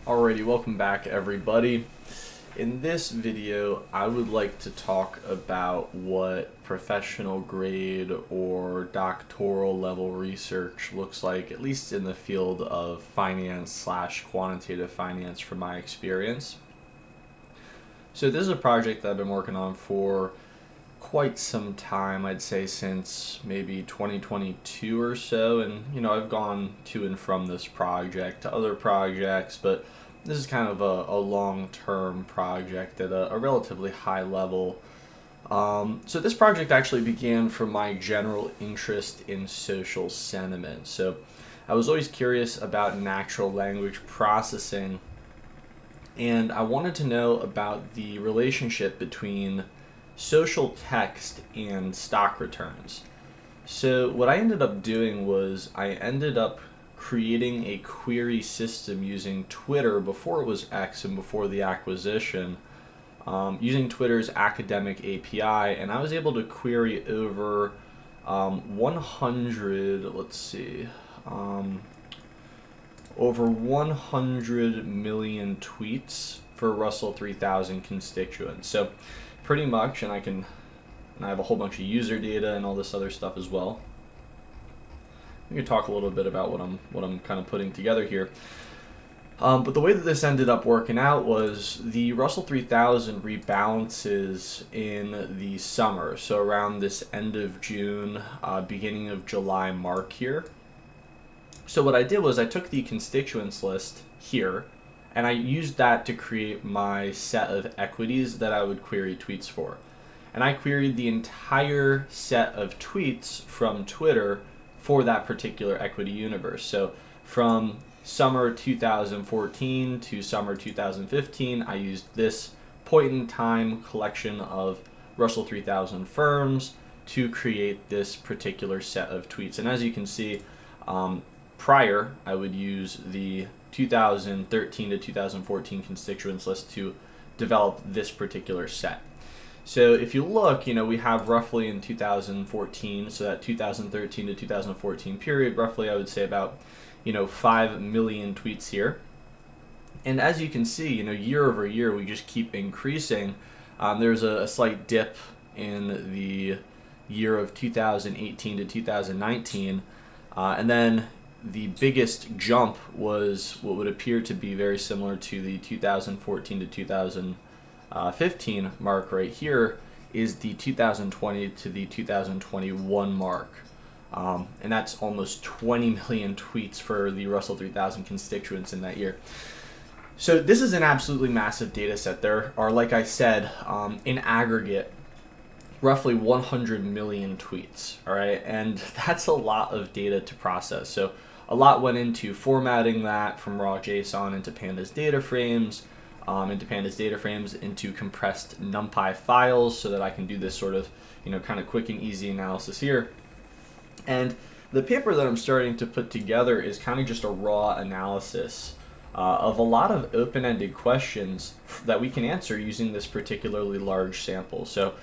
Alrighty, welcome back everybody. In this video, I would like to talk about what professional grade or doctoral level research looks like, at least in the field of finance / quantitative finance from my experience. So this is a project that I've been working on for quite some time, I'd say since maybe 2022 or so, and I've gone to and from this project to other projects, but this is kind of a long-term project at a relatively high level. So this project actually began from my general interest in social sentiment. So I was always curious about natural language processing, and I wanted to know about the relationship between social text and stock returns. So what I ended up doing was I ended up creating a query system using Twitter before it was X and before the acquisition, using Twitter's academic API, and I was able to query over 100 million tweets for Russell 3000 constituents. So pretty much, and I have a whole bunch of user data and all this other stuff as well. We can talk a little bit about what I'm kind of putting together here. But the way that this ended up working out was the Russell 3000 rebalances in the summer, so around this end of June, beginning of July mark here. So what I did was I took the constituents list here, and I used that to create my set of equities that I would query tweets for. And I queried the entire set of tweets from Twitter for that particular equity universe. So from summer 2014 to summer 2015, I used this point in time collection of Russell 3000 firms to create this particular set of tweets. And as you can see, prior, I would use the 2013 to 2014 constituents list to develop this particular set. So if you look, we have roughly in 2014, so that 2013 to 2014 period, roughly I would say about 5 million tweets here. And as you can see, year over year we just keep increasing. There's a slight dip in the year of 2018 to 2019, and then the biggest jump was what would appear to be very similar to the 2014 to 2015 mark right here, is the 2020 to the 2021 mark. And that's almost 20 million tweets for the Russell 3000 constituents in that year. So this is an absolutely massive data set. There are, like I said, in aggregate, roughly 100 million tweets, all right? And that's a lot of data to process. So a lot went into formatting that from raw JSON into pandas data frames, into compressed NumPy files so that I can do this sort of, kind of quick and easy analysis here. And the paper that I'm starting to put together is kind of just a raw analysis of a lot of open-ended questions that we can answer using this particularly large sample. So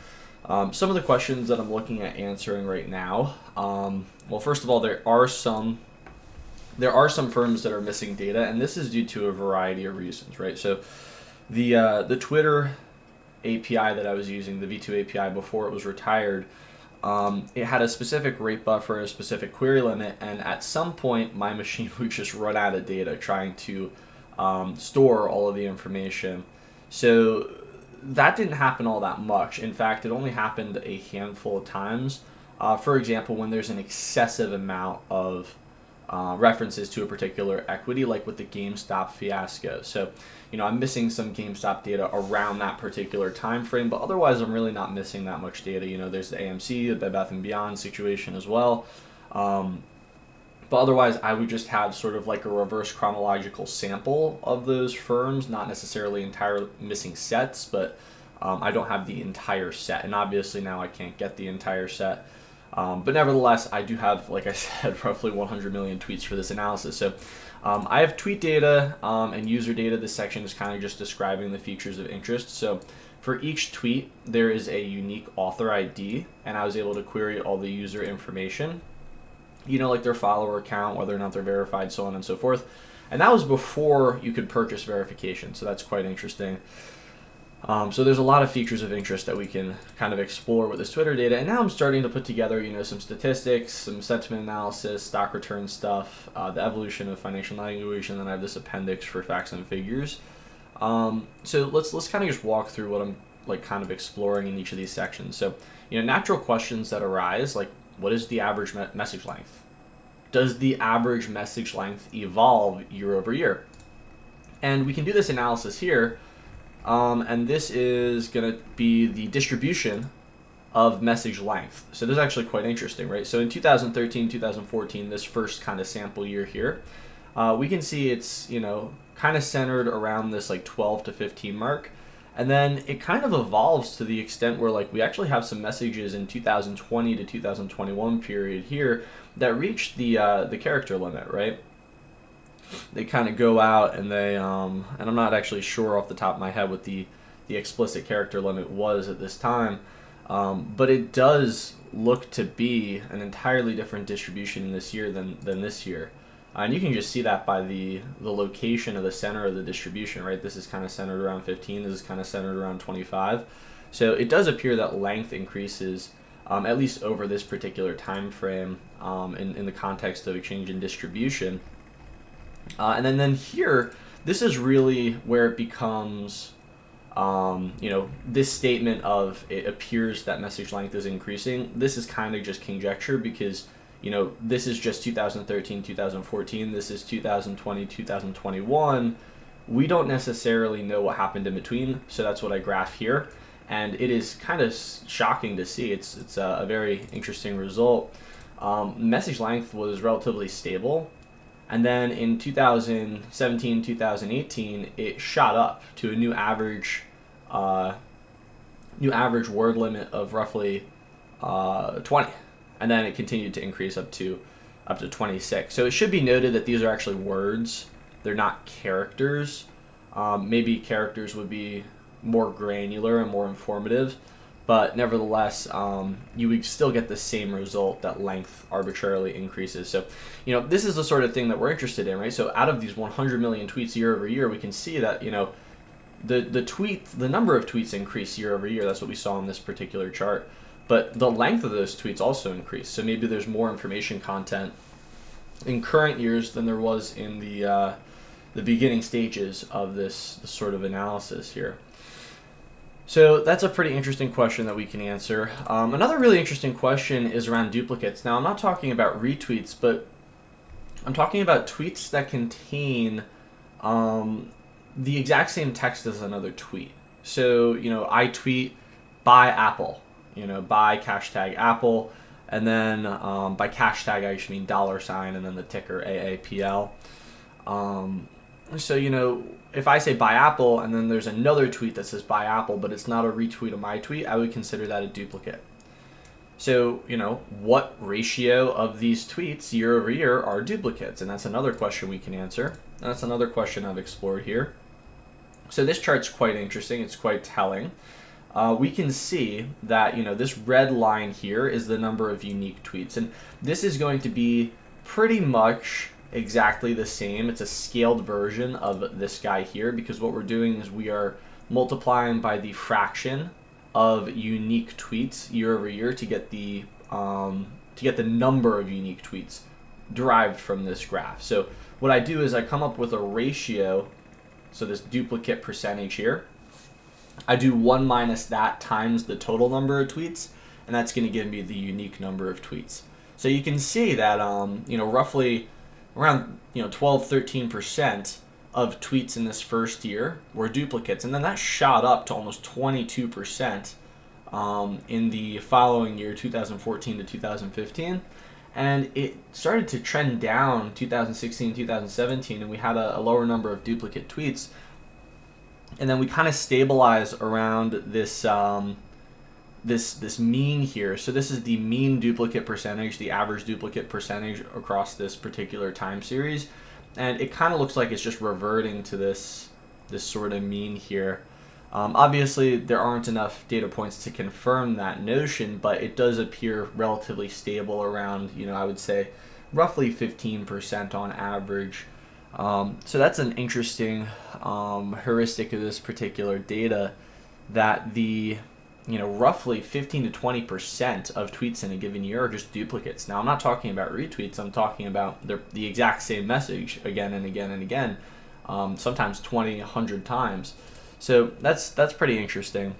some of the questions that I'm looking at answering right now, well, first of all, there are some firms that are missing data, and this is due to a variety of reasons, right? So the Twitter API that I was using, the V2 API before it was retired, it had a specific rate buffer, a specific query limit, and at some point my machine would just run out of data trying to store all of the information. So that didn't happen all that much. In fact, it only happened a handful of times. For example, when there's an excessive amount of references to a particular equity, like with the GameStop fiasco. So, I'm missing some GameStop data around that particular time frame, but otherwise I'm really not missing that much data. There's the AMC, the Bed Bath & Beyond situation as well. But otherwise I would just have sort of like a reverse chronological sample of those firms, not necessarily entire missing sets, but I don't have the entire set. And obviously now I can't get the entire set. But nevertheless, I do have, like I said, roughly 100 million tweets for this analysis. So I have tweet data and user data. This section is kind of just describing the features of interest. So for each tweet, there is a unique author ID, and I was able to query all the user information, like their follower count, whether or not they're verified, so on and so forth. And that was before you could purchase verification, so that's quite interesting. So there's a lot of features of interest that we can kind of explore with this Twitter data. And now I'm starting to put together, some statistics, some sentiment analysis, stock return stuff, the evolution of financial language, and then I have this appendix for facts and figures. So let's kind of just walk through what I'm kind of exploring in each of these sections. So, natural questions that arise, like what is the average message length? Does the average message length evolve year over year? And we can do this analysis here. And this is going to be the distribution of message length. So this is actually quite interesting, right? So in 2013, 2014, this first kind of sample year here, we can see it's, kind of centered around this 12 to 15 mark. And then it kind of evolves to the extent where we actually have some messages in 2020 to 2021 period here that reach the character limit, right? They kind of go out and they, and I'm not actually sure off the top of my head what the explicit character limit was at this time, but it does look to be an entirely different distribution this year than this year. And you can just see that by the location of the center of the distribution, right? This is kind of centered around 15, this is kind of centered around 25. So it does appear that length increases, at least over this particular time frame, in the context of exchange and distribution. And then here, this is really where it becomes, this statement of it appears that message length is increasing. This is kind of just conjecture because, this is just 2013, 2014. This is 2020, 2021. We don't necessarily know what happened in between, so that's what I graph here. And it is kind of shocking to see. It's a very interesting result. Message length was relatively stable. And then in 2017, 2018, it shot up to a new average word limit of roughly 20, and then it continued to increase up to 26. So it should be noted that these are actually words; they're not characters. Maybe characters would be more granular and more informative, but nevertheless, you would still get the same result that length arbitrarily increases. So, this is the sort of thing that we're interested in, right? So out of these 100 million tweets year over year, we can see that, the number of tweets increase year over year. That's what we saw in this particular chart. But the length of those tweets also increased. So maybe there's more information content in current years than there was in the beginning stages of this sort of analysis here. So that's a pretty interesting question that we can answer. Another really interesting question is around duplicates. Now, I'm not talking about retweets, but I'm talking about tweets that contain the exact same text as another tweet. So, I tweet buy Apple, buy Cashtag Apple, and then by Cashtag I just mean $, and then the ticker AAPL. So, if I say buy Apple and then there's another tweet that says buy Apple, but it's not a retweet of my tweet, I would consider that a duplicate. So, what ratio of these tweets year over year are duplicates? And that's another question we can answer. And that's another question I've explored here. So this chart's quite interesting. It's quite telling. We can see that, this red line here is the number of unique tweets. And this is going to be pretty much exactly the same. It's a scaled version of this guy here because what we're doing is we are multiplying by the fraction of unique tweets year over year to get the number of unique tweets derived from this graph. So what I do is I come up with a ratio, so this duplicate percentage here. I do 1 minus that times the total number of tweets, and that's going to give me the unique number of tweets. So you can see that roughly around 12-13% of tweets in this first year were duplicates, and then that shot up to almost 22% in the following year, 2014 to 2015, and it started to trend down 2016, 2017, and we had a lower number of duplicate tweets, and then we kind of stabilize around this this mean here. So this is the mean duplicate percentage, the average duplicate percentage across this particular time series. And it kind of looks like it's just reverting to this sort of mean here. Obviously, there aren't enough data points to confirm that notion, but it does appear relatively stable around, I would say, roughly 15% on average. So that's an interesting heuristic of this particular data, that the roughly 15 to 20% of tweets in a given year are just duplicates. Now, I'm not talking about retweets. I'm talking about the exact same message again and again and again, sometimes 20, 100 times. So that's pretty interesting.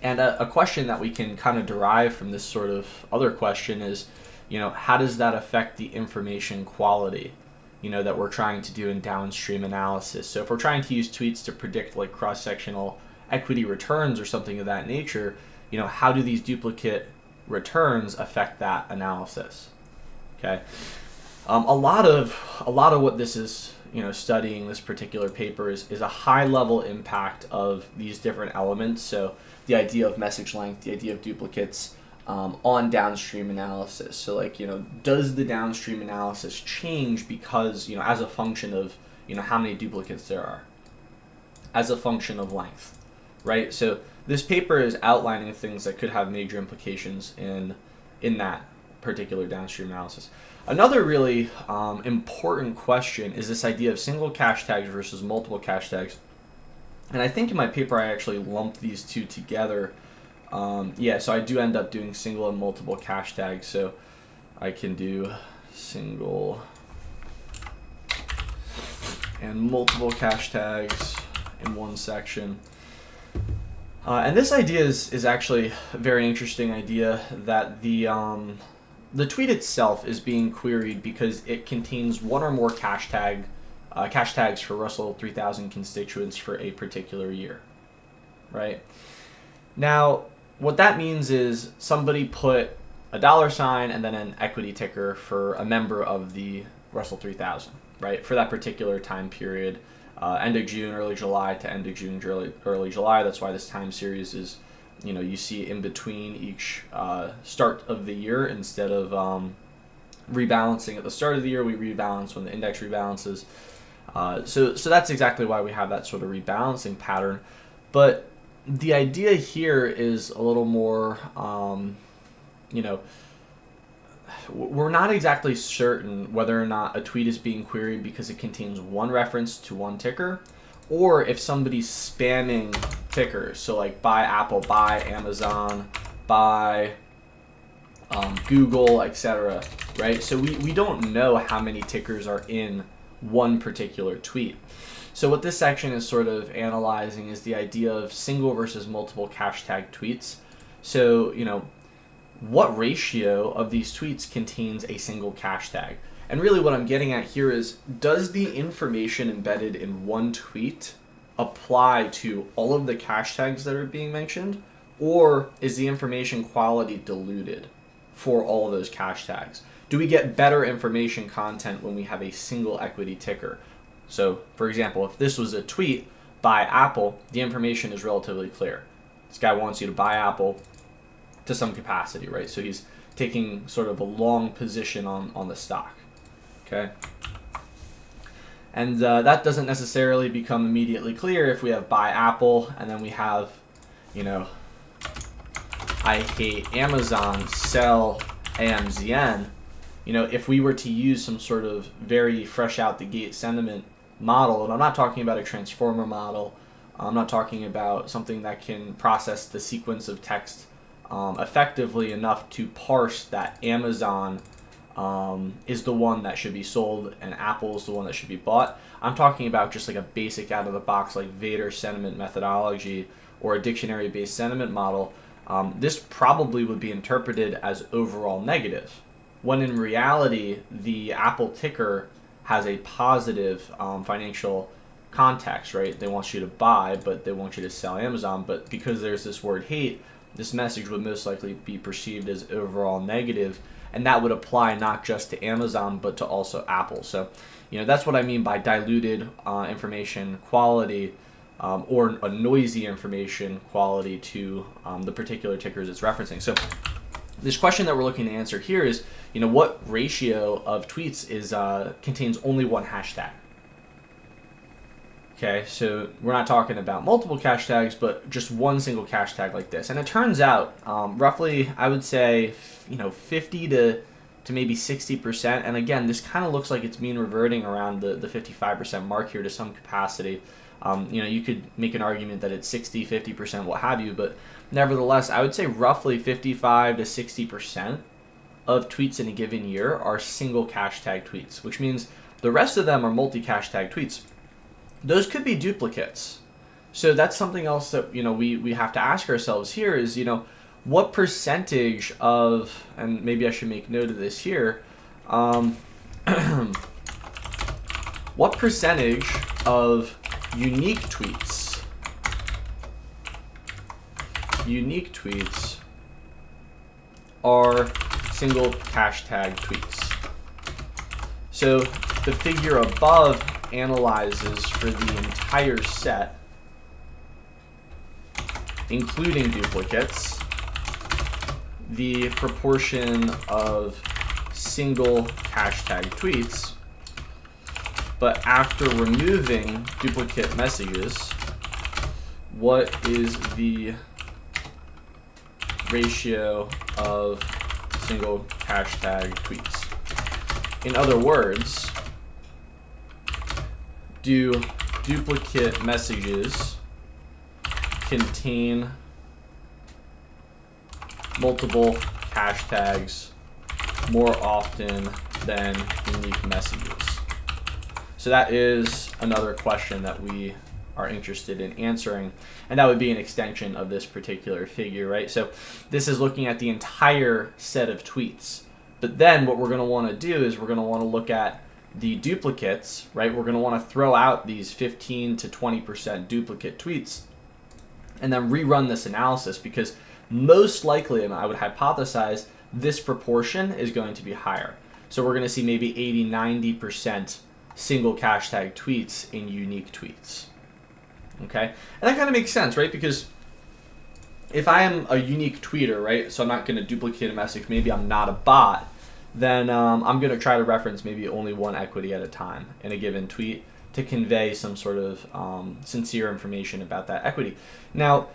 And a question that we can kind of derive from this sort of other question is, how does that affect the information quality, that we're trying to do in downstream analysis? So if we're trying to use tweets to predict like cross-sectional equity returns or something of that nature, how do these duplicate returns affect that analysis? Okay, a lot of what this is, studying this particular paper is a high-level impact of these different elements. So the idea of message length, the idea of duplicates, on downstream analysis. So like, does the downstream analysis change because, as a function of, how many duplicates there are, as a function of length, right? So this paper is outlining things that could have major implications in that particular downstream analysis. Another really important question is this idea of single cache tags versus multiple cache tags. And I think in my paper I actually lumped these two together. So I do end up doing single and multiple cache tags. So I can do single and multiple cache tags in one section. And this idea is actually a very interesting idea, that the tweet itself is being queried because it contains one or more cache tags for Russell 3000 constituents for a particular year, right? Now, what that means is somebody put a $sign and then an equity ticker for a member of the Russell 3000, right, for that particular time period, end of June, early July to end of June, early July. That's why this time series is, you see in between each start of the year. Instead of rebalancing at the start of the year, we rebalance when the index rebalances. So that's exactly why we have that sort of rebalancing pattern. But the idea here is a little more, we're not exactly certain whether or not a tweet is being queried because it contains one reference to one ticker, or if somebody's spamming tickers. So like buy Apple, buy Amazon, buy Google, etc. Right? So we don't know how many tickers are in one particular tweet. So what this section is sort of analyzing is the idea of single versus multiple cache tag tweets. So, what ratio of these tweets contains a single cache tag? And really what I'm getting at here is, does the information embedded in one tweet apply to all of the cache tags that are being mentioned? Or is the information quality diluted for all of those cache tags? Do we get better information content when we have a single equity ticker? So, for example, if this was a tweet, buy Apple, the information is relatively clear. This guy wants you to buy Apple to some capacity, right? So he's taking sort of a long position on the stock, okay? And that doesn't necessarily become immediately clear if we have buy Apple and then we have, I hate Amazon, sell AMZN. If we were to use some sort of very fresh out the gate sentiment model, and I'm not talking about a transformer model, I'm not talking about something that can process the sequence of text effectively enough to parse that Amazon is the one that should be sold and Apple is the one that should be bought. I'm talking about just like a basic out of the box like Vader sentiment methodology or a dictionary based sentiment model. This probably would be interpreted as overall negative, when in reality the Apple ticker has a positive financial context, right? They want you to buy, but they want you to sell Amazon. But because there's this word hate, this message would most likely be perceived as overall negative, and that would apply not just to Amazon, but to also Apple. So, that's what I mean by diluted information quality, or a noisy information quality to the particular tickers it's referencing. So this question that we're looking to answer here is, what ratio of tweets contains only one hashtag? Okay, so we're not talking about multiple cache tags, but just one single cache tag like this. And it turns out, roughly, I would say, 50 to to maybe 60%. And again, this kind of looks like it's mean reverting around the 55% mark here to some capacity. You could make an argument that it's 60, 50%, what have you, but nevertheless, I would say roughly 55 to 60% of tweets in a given year are single hashtag tweets, which means the rest of them are multi-hashtag tweets. Those could be duplicates. So that's something else that we have to ask ourselves here is, what percentage of, and maybe I should make note of this here, what percentage of unique tweets are single hashtag tweets? So the figure above analyzes for the entire set, including duplicates, the proportion of single hashtag tweets, but after removing duplicate messages, what is the ratio of single hashtag tweets? In other words, do duplicate messages contain multiple hashtags more often than unique messages? So that is another question that we are interested in answering, and that would be an extension of this particular figure, right? So this is looking at the entire set of tweets, but then what we're going to want to do is we're going to want to look at the duplicates, right? We're going to want to throw out these 15 to 20% duplicate tweets and then rerun this analysis, because most likely, and I would hypothesize, this proportion is going to be higher. So we're going to see maybe 80, 90% single hashtag tweets in unique tweets. Okay? And that kind of makes sense, right? Because if I am a unique tweeter, right, so I'm not going to duplicate a message, maybe I'm not a bot, then I'm going to try to reference maybe only one equity at a time in a given tweet to convey some sort of sincere information about that equity. Now,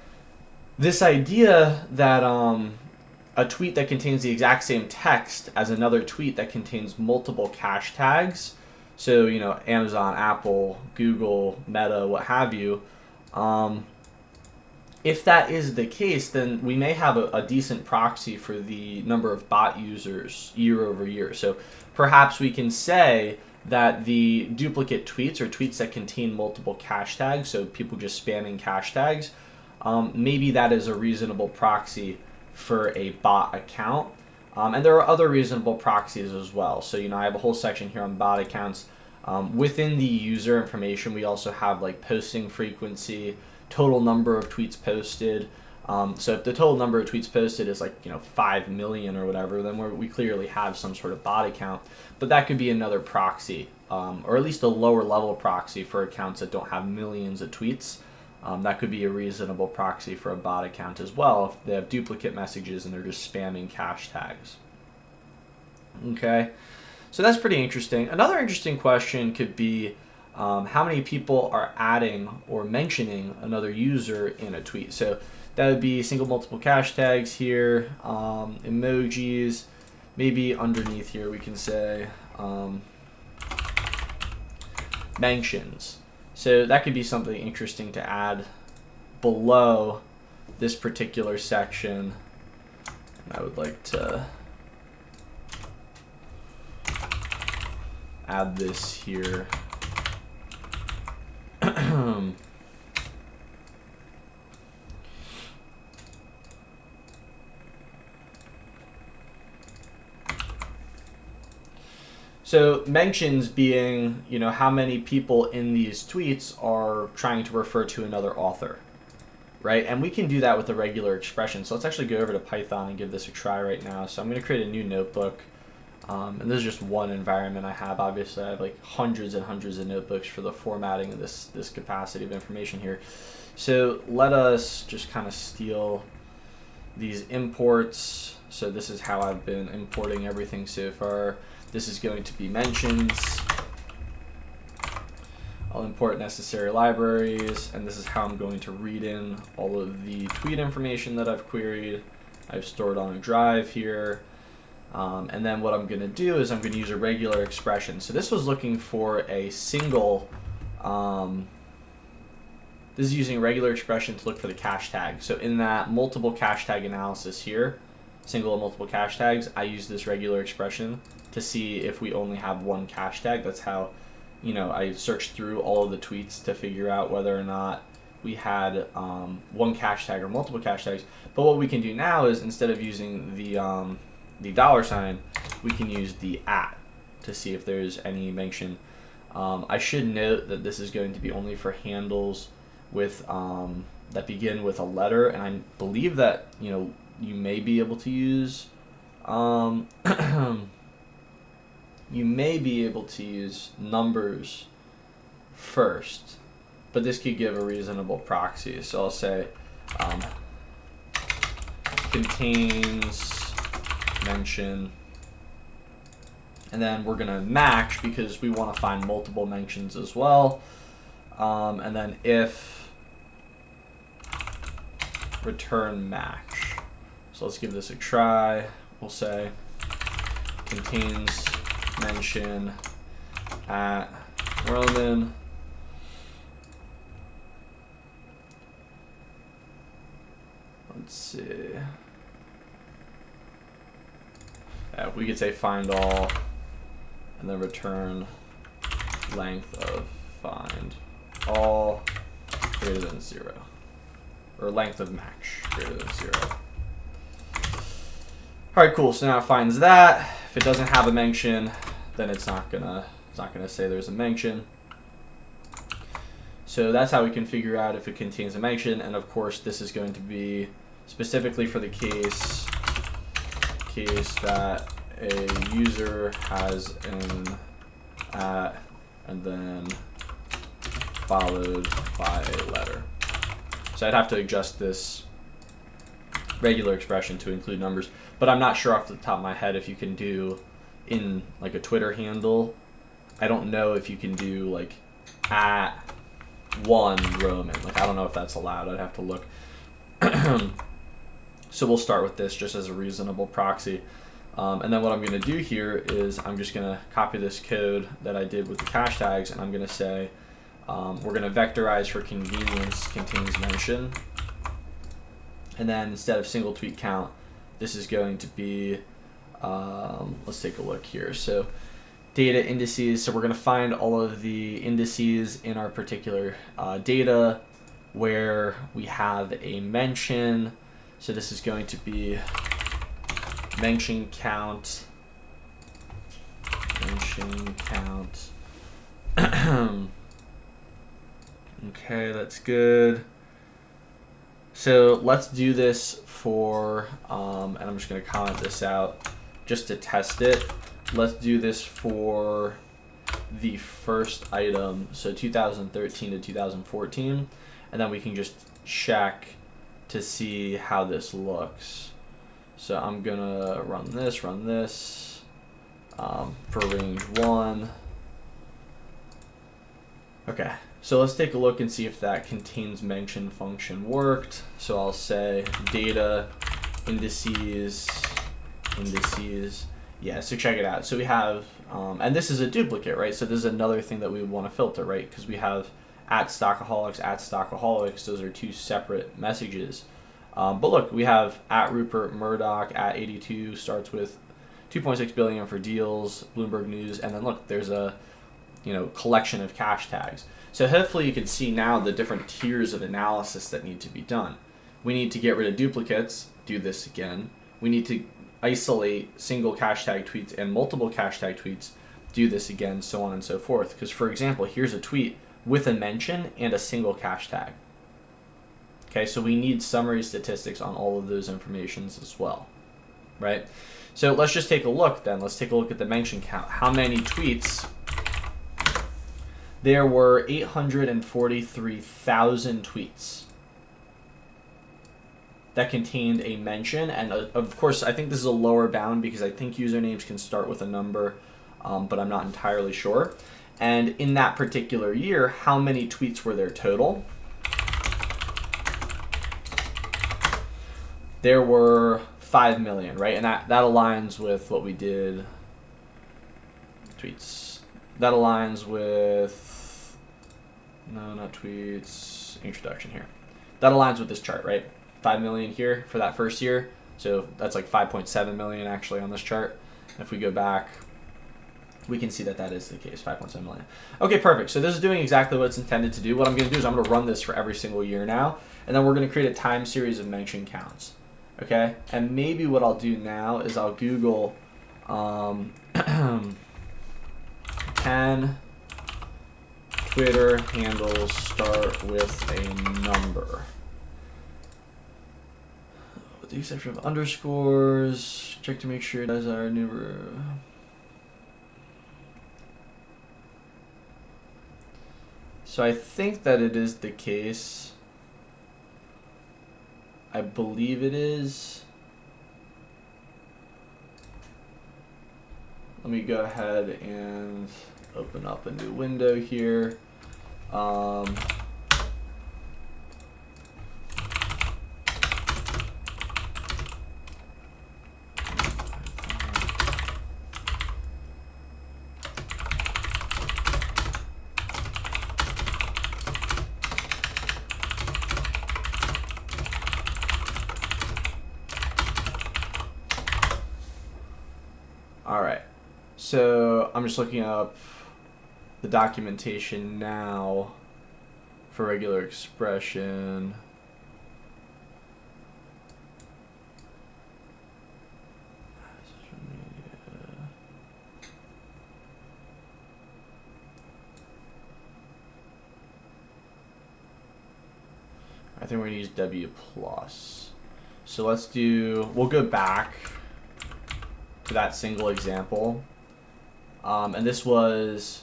this idea that a tweet that contains the exact same text as another tweet that contains multiple hashtags, so Amazon, Apple, Google, Meta, what have you, if that is the case, then we may have a decent proxy for the number of bot users year over year. So perhaps we can say that the duplicate tweets, or tweets that contain multiple hashtags, so people just spamming hashtags, maybe that is a reasonable proxy for a bot account. And there are other reasonable proxies as well. So I have a whole section here on bot accounts. Within the user information, we also have like posting frequency, total number of tweets posted. So if the total number of tweets posted is like 5 million or whatever, then we clearly have some sort of bot account. But that could be another proxy, or at least a lower level proxy for accounts that don't have millions of tweets. That could be a reasonable proxy for a bot account as well if they have duplicate messages and they're just spamming hashtags. Okay, so that's pretty interesting. Another interesting question could be how many people are adding or mentioning another user in a tweet. So that would be single multiple hashtags here, emojis. Maybe underneath here we can say mentions. So that could be something interesting to add below this particular section. And I would like to add this here. So mentions being, how many people in these tweets are trying to refer to another author, right? And we can do that with a regular expression. So let's actually go over to Python and give this a try right now. So I'm going to create a new notebook. And this is just one environment I have. Obviously, I have like hundreds and hundreds of notebooks for the formatting of this capacity of information here. So let us just kind of steal these imports. So this is how I've been importing everything so far. This is going to be mentions. I'll import necessary libraries, and this is how I'm going to read in all of the tweet information that I've queried. I've stored on a drive here. And then what I'm going to do is I'm going to use a regular expression. So this was looking for a single, this is using a regular expression to look for the cache tag. So in that multiple cache tag analysis here, single and multiple cache tags, I use this regular expression to see if we only have one cache tag. That's how, you know, I searched through all of the tweets to figure out whether or not we had one cache tag or multiple cache tags. But what we can do now is, instead of using the $, we can use the @ to see if there's any mention. I should note that this is going to be only for handles with that begin with a letter, and I believe that, you know, you may be able to use numbers first, but this could give a reasonable proxy. So I'll say contains mention, and then we're gonna match because we want to find multiple mentions as well, and then if return match. So let's give this a try. We'll say contains mention at Roman. Let's see. Yeah, we could say find all and then return length of find all greater than 0, or length of match greater than 0. All right, cool. So now it finds that. If it doesn't have a mention, then it's not gonna say there's a mention. So that's how we can figure out if it contains a mention. And of course, this is going to be specifically for the case that a user has an @ and then followed by a letter. So I'd have to adjust this regular expression to include numbers, but I'm not sure off the top of my head if you can do in like a Twitter handle. I don't know if you can do like @1 Roman. Like, I don't know if that's allowed. I'd have to look. So we'll start with this just as a reasonable proxy. And then what I'm going to do here is I'm just going to copy this code that I did with the cache tags, and I'm going to say we're going to vectorize for convenience contains mention. And then instead of single tweet count, this is going to be, let's take a look here. So data indices, so we're going to find all of the indices in our particular data where we have a mention. So this is going to be mention count. Okay, that's good. So let's do this for, and I'm just going to comment this out just to test it. Let's do this for the first item, so 2013 to 2014, and then we can just check to see how this looks. So I'm going to run this for range 1. Okay, so let's take a look and see if that contains mention function worked. So I'll say data indices. Yeah, so check it out. So we have, and this is a duplicate, right? So this is another thing that we want to filter, right? Because we have @Stockaholics, those are two separate messages. But look, we have @Rupert Murdoch, @82 starts with 2.6 billion for deals, Bloomberg News, and then look, there's a collection of cache tags. So hopefully you can see now the different tiers of analysis that need to be done. We need to get rid of duplicates, do this again. We need to isolate single cache tag tweets and multiple cache tag tweets, do this again, so on and so forth. Because for example, here's a tweet with a mention and a single cache tag. Okay, so we need summary statistics on all of those informations as well, right? So let's just take a look then. Let's take a look at the mention count. How many tweets? There were 843,000 tweets that contained a mention, and of course I think this is a lower bound because I think usernames can start with a number, but I'm not entirely sure. And in that particular year, how many tweets were there total? There were 5 million, right? And that aligns with what we did. Tweets. That aligns with, no, not tweets, introduction here. That aligns with this chart, right? 5 million here for that first year. So that's like 5.7 million actually on this chart. And if we go back, we can see that that is the case, 5.7 million. Okay, perfect. So this is doing exactly what it's intended to do. What I'm going to do is I'm going to run this for every single year now, and then we're going to create a time series of mention counts. Okay, and maybe what I'll do now is I'll Google 10 Twitter handles start with a number. With the exception of underscores, check to make sure it has our number. So I think that it is the case. I believe it is. Let me go ahead and open up a new window here. All right, so I'm just looking up the documentation now for regular expression. I think we're gonna use W plus. So let's do, we'll go back to that single example. And this was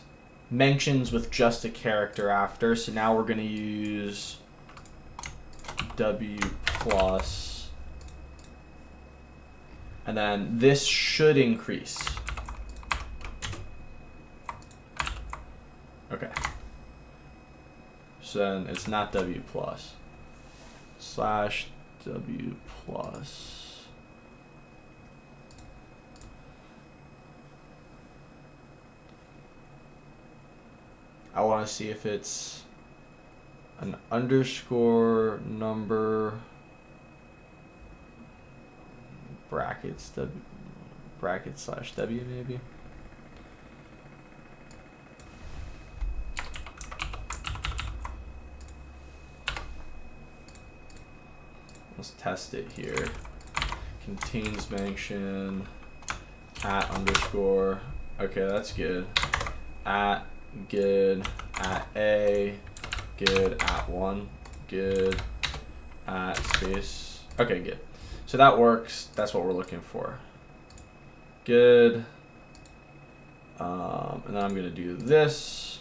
mentions with just a character after. So now we're going to use W plus. And then this should increase. Okay. So then it's not W plus. Slash W plus. I want to see if it's an underscore number brackets W bracket slash W maybe. Let's test it here. Contains mention at underscore. Okay, that's good. At good, at a, good, at one, good, at space. Okay, good. So that works. That's what we're looking for. Good. And then I'm going to do this.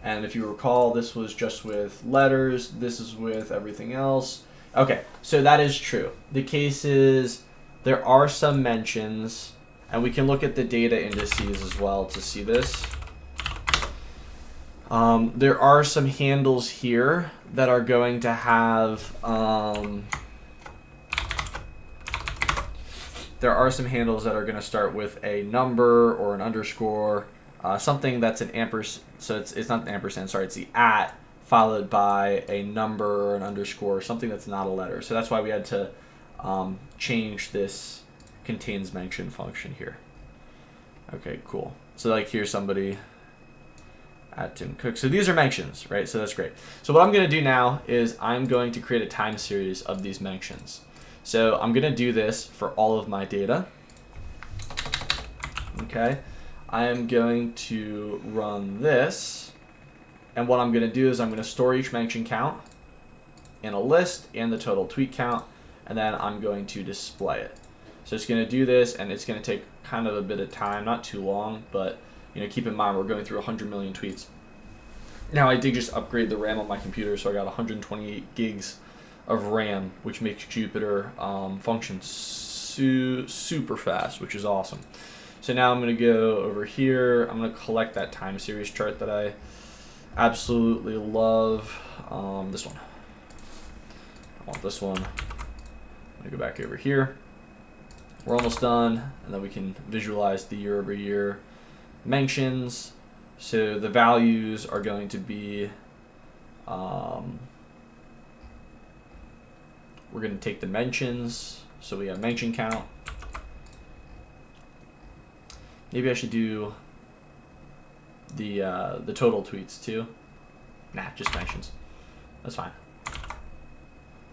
And if you recall, this was just with letters. This is with everything else. Okay, so that is true. The case is there are some mentions, and we can look at the data indices as well to see this. There are some handles here that are going to have, there are some handles that are going to start with a number or an underscore, something that's an ampersand, so it's not an ampersand, sorry, it's the at followed by a number or an underscore, something that's not a letter. So that's why we had to change this contains mention function here. Okay, cool. So like here's somebody at Tim Cook. So these are mentions, right? So that's great. So what I'm going to do now is I'm going to create a time series of these mentions. So I'm going to do this for all of my data. Okay. I am going to run this. And what I'm going to do is I'm going to store each mention count in a list and the total tweet count. And then I'm going to display it. So it's going to do this, and it's going to take kind of a bit of time, not too long, but you know, keep in mind we're going through 100 million tweets. Now I did just upgrade the RAM on my computer, so I got 128 gigs of RAM, which makes Jupyter function super fast, which is awesome. So now I'm going to go over here. I'm going to collect that time series chart that I absolutely love. This one. I want this one. I'm going to go back over here. we're almost done, and then we can visualize the year over year mentions. So the values are going to be, we're going to take the mentions. So we have mention count. Maybe I should do the total tweets too. Nah, just mentions. That's fine.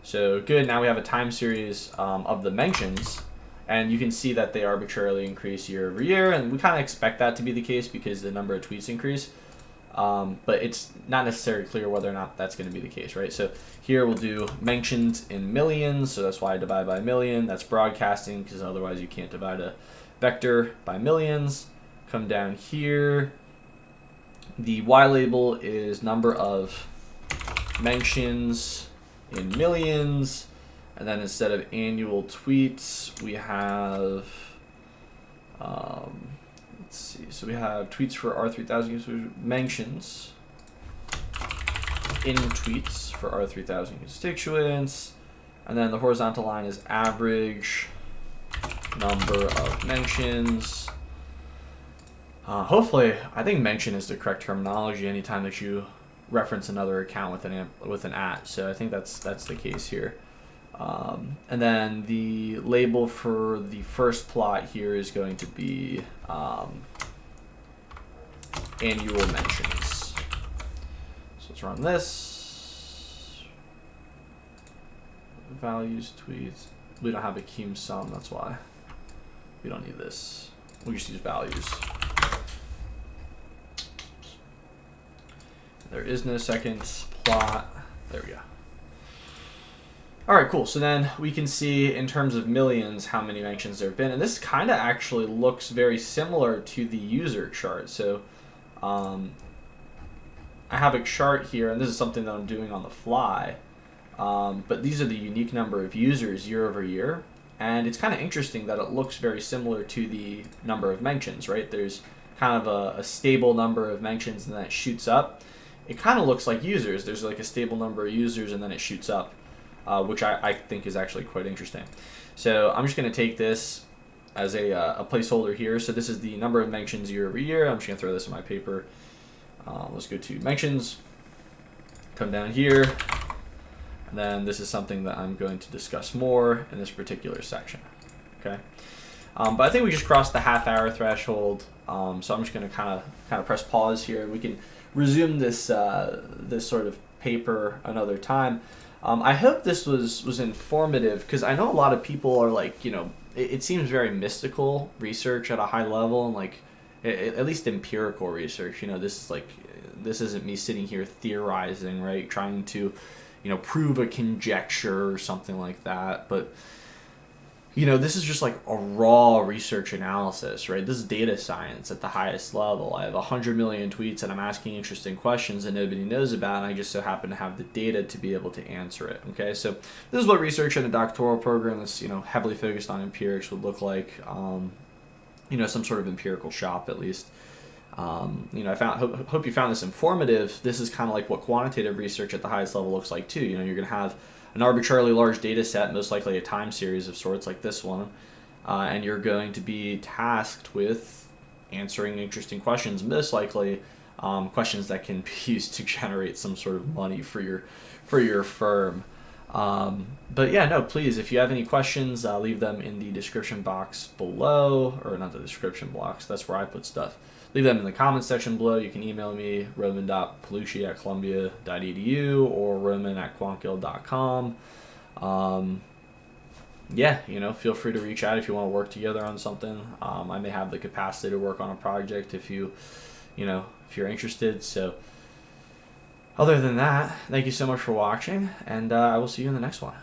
So good, now we have a time series of the mentions, and you can see that they arbitrarily increase year over year, and we kind of expect that to be the case because the number of tweets increase, but it's not necessarily clear whether or not that's going to be the case, right? So here we'll do mentions in millions, so that's why I divide by a million. That's broadcasting, because otherwise you can't divide a vector by millions. Come down here. The Y label is number of mentions in millions, and then instead of annual tweets, we have, let's see, so we have tweets for R3000 mentions in tweets for R3000 constituents, and then the horizontal line is average number of mentions. Hopefully, I think mention is the correct terminology anytime that you reference another account with an @ so I think that's the case here. And then the label for the first plot here is going to be annual mentions. So let's run this. Values, tweets. We don't have a cum sum, that's why. We don't need this. We'll just use values. There is no second plot. There we go. All right, cool. So then we can see in terms of millions how many mentions there have been. And this kind of actually looks very similar to the user chart. So I have a chart here, and this is something that I'm doing on the fly. But these are the unique number of users year over year. And it's kind of interesting that it looks very similar to the number of mentions, right? There's kind of a stable number of mentions, and then it shoots up. It kind of looks like users. There's like a stable number of users, and then it shoots up, which I think is actually quite interesting. So I'm just going to take this as a placeholder here. So this is the number of mentions year over year. I'm just going to throw this in my paper. Let's go to mentions, come down here, and then this is something that I'm going to discuss more in this particular section. Okay, but I think we just crossed the half-hour threshold, so I'm just going to kind of press pause here. We can resume this this sort of paper another time. I hope this was informative, because I know a lot of people are like, you know, it seems very mystical research at a high level, and like at least empirical research. You know, this isn't me sitting here theorizing, right, trying to, you know, prove a conjecture or something like that. But you know, this is just like a raw research analysis, right? This is data science at the highest level. I have 100 million tweets and I'm asking interesting questions that nobody knows about, and I just so happen to have the data to be able to answer it, okay? So this is what research in a doctoral program that's, you know, heavily focused on empirics would look like, you know, some sort of empirical shop at least. You know, hope you found this informative. This is kind of like what quantitative research at the highest level looks like too. You know, you're going to have an arbitrarily large data set, most likely a time series of sorts like this one, and you're going to be tasked with answering interesting questions, most likely questions that can be used to generate some sort of money for your firm. But yeah, no, please, if you have any questions, leave them in the description box below, or not the description box, that's where I put stuff. Leave them in the comments section below. You can email me, roman.palucci@columbia.edu or roman@quantguild.com. Yeah, you know, feel free to reach out if you want to work together on something. I may have the capacity to work on a project if you're interested. So other than that, thank you so much for watching, and I will see you in the next one.